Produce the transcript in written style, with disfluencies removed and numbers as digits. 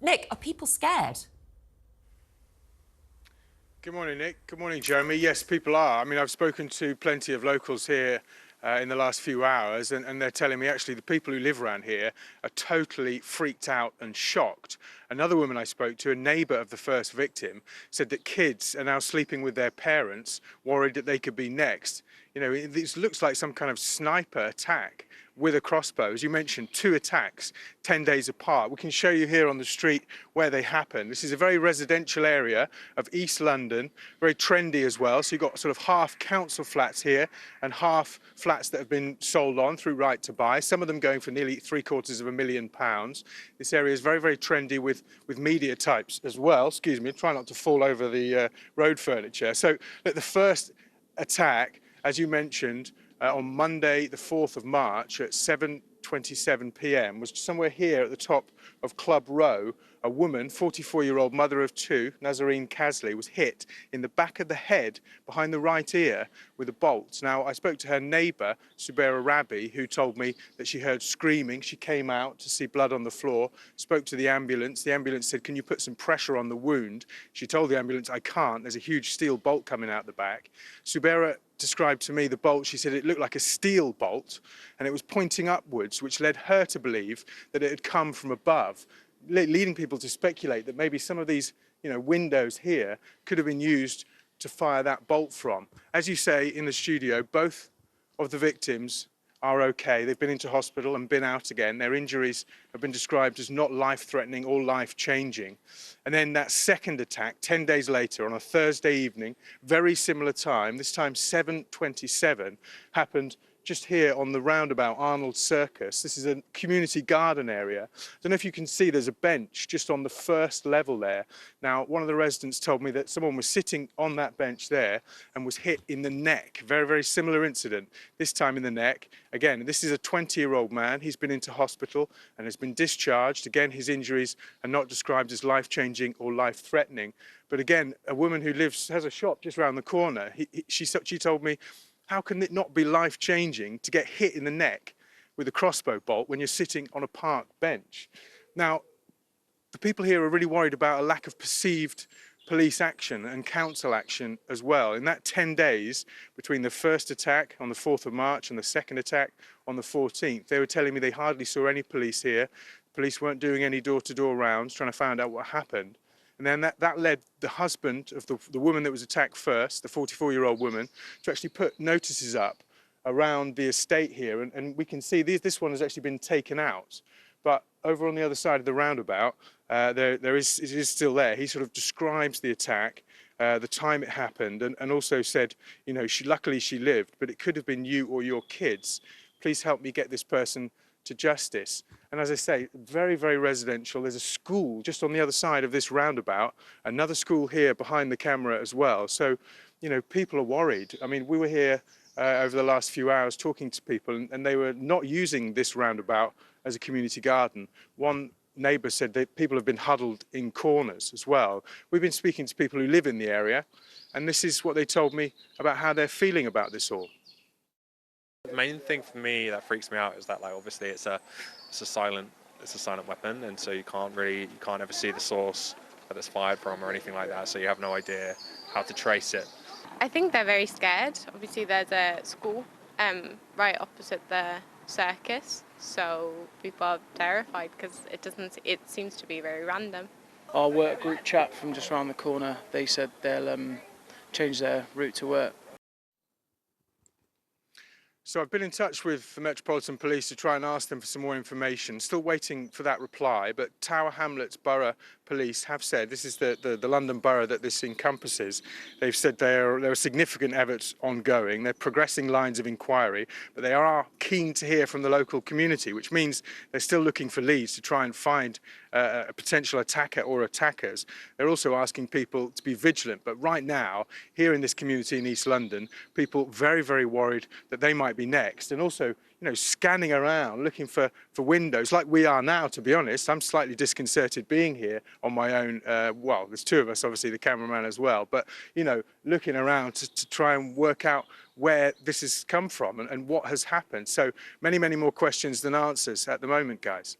Nick, are people scared? Good morning, Nick. Good morning, Jeremy. Yes, people are. I mean, I've spoken to plenty of locals here in the last few hours, and they're telling me actually the people who live around here are totally freaked out and shocked. Another woman I spoke to, a neighbour of the first victim, said that kids are now sleeping with their parents, worried that they could be next. You know, this looks like some kind of sniper attack with a crossbow. As you mentioned, 2 attacks 10 days apart. We can show you here on the street where they happened. This is a very residential area of East London, very trendy as well. So you've got sort of half council flats here and half flats that have been sold on through Right to Buy, some of them going for nearly £750,000. This area is very, very trendy with media types as well. Excuse me, try not to fall over the road furniture. So look, the first attack, as you mentioned, on Monday, the 4th of March at 7:27 p.m. was somewhere here at the top of Club Row. A woman, 44-year-old mother of 2, Nazarene Casley, was hit in the back of the head behind the right ear with a bolt. Now, I spoke to her neighbour, Subaira Rabi, who told me that she heard screaming. She came out to see blood on the floor, spoke to the ambulance. The ambulance said, "Can you put some pressure on the wound?" She told the ambulance, "I can't. There's a huge steel bolt coming out the back." Subaira described to me the bolt. She said it looked like a steel bolt and it was pointing upwards, which led her to believe that it had come from above, leading people to speculate that maybe some of these, windows here could have been used to fire that bolt from. As you say in the studio, both of the victims are okay. They've been into hospital and been out again. Their injuries have been described as not life-threatening or life-changing. And then that second attack, 10 days later, on a Thursday evening, very similar time, this time 7:27, happened just here on the roundabout Arnold Circus. This is a community garden area. I don't know if you can see, there's a bench just on the first level there. Now, one of the residents told me that someone was sitting on that bench there and was hit in the neck. Very, very similar incident, this time in the neck. Again, this is a 20-year-old man. He's been into hospital and has been discharged. Again, his injuries are not described as life-changing or life-threatening. But again, a woman who has a shop just around the corner, she told me, how can it not be life-changing to get hit in the neck with a crossbow bolt when you're sitting on a park bench? Now, the people here are really worried about a lack of perceived police action and council action as well. In that 10 days between the first attack on the 4th of March and the second attack on the 14th, they were telling me they hardly saw any police here. Police weren't doing any door-to-door rounds trying to find out what happened. And then that led the husband of the woman that was attacked first, the 44-year-old woman, to actually put notices up around the estate here. And we can see this one has actually been taken out. But over on the other side of the roundabout, it is still there. He sort of describes the attack, the time it happened, and also said, luckily she lived, but it could have been you or your kids. Please help me get this person to justice. And as I say, very, very residential. There's a school just on the other side of this roundabout, another school here behind the camera as well. So, people are worried. I mean, we were here over the last few hours talking to people, and they were not using this roundabout as a community garden. One neighbour said that people have been huddled in corners as well. We've been speaking to people who live in the area, and this is what they told me about how they're feeling about this all. The main thing for me that freaks me out is that, obviously it's a silent weapon, and so you can't ever see the source that it's fired from or anything like that, so you have no idea how to trace it. I think they're very scared. Obviously there's a school right opposite the circus, so people are terrified because it seems to be very random. Our work group chat from just around the corner, they said they'll change their route to work. So I've been in touch with the Metropolitan Police to try and ask them for some more information. Still waiting for that reply, but Tower Hamlets Borough Police have said, this is the London borough that this encompasses, they've said there are significant efforts ongoing. They're progressing lines of inquiry, but they are keen to hear from the local community, which means they're still looking for leads to try and find a potential attacker or attackers. They're also asking people to be vigilant, but right now, here in this community in East London, people very, very worried that they might be next, and also scanning around looking for windows like we are now. To be honest, I'm slightly disconcerted being here on my own. Well, there's 2 of us, obviously the cameraman as well, but looking around to try and work out where this has come from and what has happened. So many more questions than answers at the moment, guys.